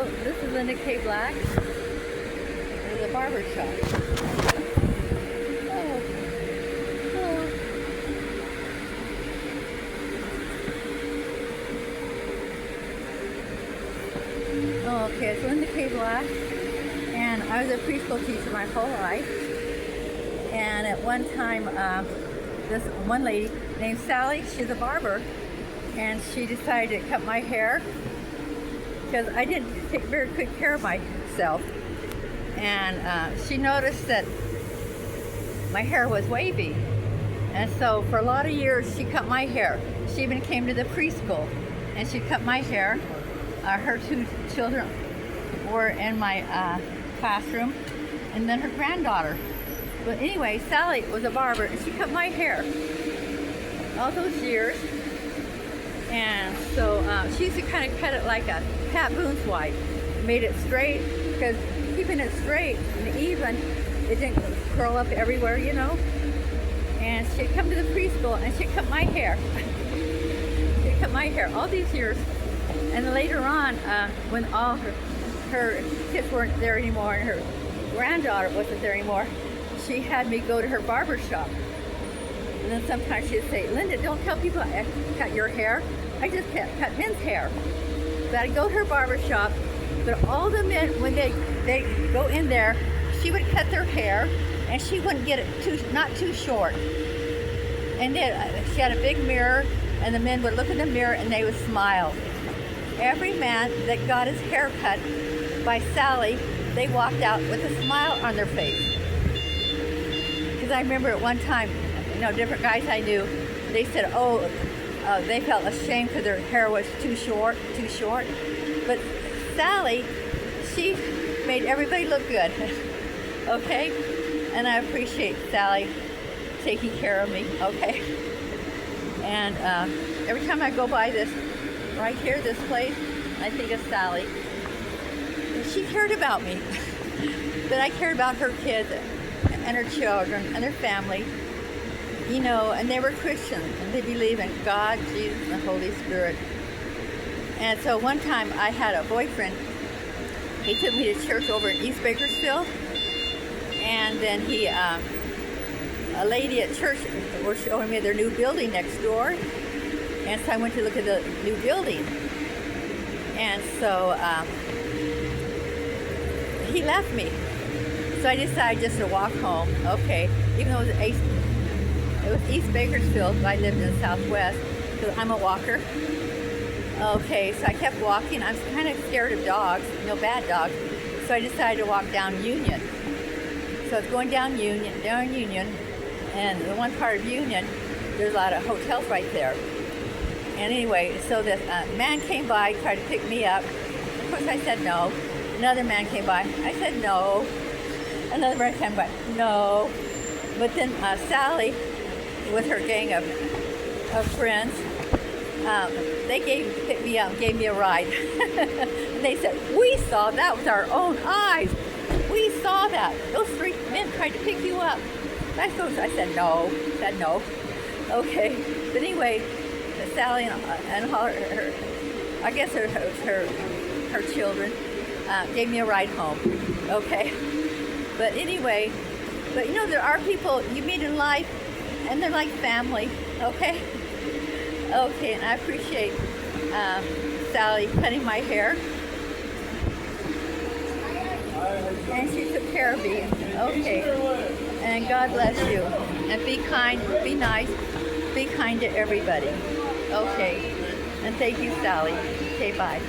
Hello, this is Linda K. Black. There's a barber shop. Oh, oh. Okay, it's Linda K. Black, and I was a preschool teacher my whole life. And at one time, this one lady named Sally, she's a barber, and she decided to cut my hair because I didn't take very good care of myself. And she noticed that my hair was wavy. And so for a lot of years, she cut my hair. She even came to the preschool and she cut my hair. Her two children were in my classroom, and then her granddaughter. But anyway, Sally was a barber and she cut my hair all those years. And so she used to kind of cut it like a Pat Boone's wife. Made it straight, because keeping it straight and even, it didn't curl up everywhere, you know. And she'd come to the preschool and she'd cut my hair. She'd cut my hair all these years. And later on, when all her kids weren't there anymore and her granddaughter wasn't there anymore, she had me go to her barber shop. And then sometimes she'd say, Linda, don't tell people I cut your hair. I just cut men's hair. So I'd go to her barber shop, but all the men, when they go in there, she would cut their hair and she wouldn't get it not too short. And then she had a big mirror, and the men would look in the mirror and they would smile. Every man that got his hair cut by Sally, they walked out with a smile on their face. Because I remember at one time, you know, different guys I knew, they said, they felt ashamed because their hair was too short. But Sally, she made everybody look good, okay? And I appreciate Sally taking care of me, okay? And every time I go by this, right here, this place, I think of Sally. She cared about me, but I cared about her kids and her children and their family. You know, and they were Christians, and they believe in God, Jesus, and the Holy Spirit. And so one time I had a boyfriend. He took me to church over in East Bakersfield, and then a lady at church was showing me their new building next door, and so I went to look at the new building. And so he left me. So I decided just to walk home, okay, even though it was East Bakersfield, but I lived in the Southwest, because I'm a walker. Okay, so I kept walking. I was kind of scared of dogs, no bad dogs, so I decided to walk down Union. So I was going down Union, and the one part of Union, there's a lot of hotels right there. And anyway, so this man came by, tried to pick me up. Of course, I said no. Another man came by. I said no. Another man came by. No. But then Sally, with her gang of friends, they picked me up and gave me a ride. And they said, we saw that with our own eyes. We saw that. Those three men tried to pick you up. I said no. Okay. But anyway, Sally and her I guess her children gave me a ride home. Okay. But anyway, you know, there are people you meet in life, and they're like family, okay? Okay, and I appreciate Sally cutting my hair. And she took care of me, okay? And God bless you. And be kind, be nice, be kind to everybody, okay? And thank you, Sally. Okay, bye.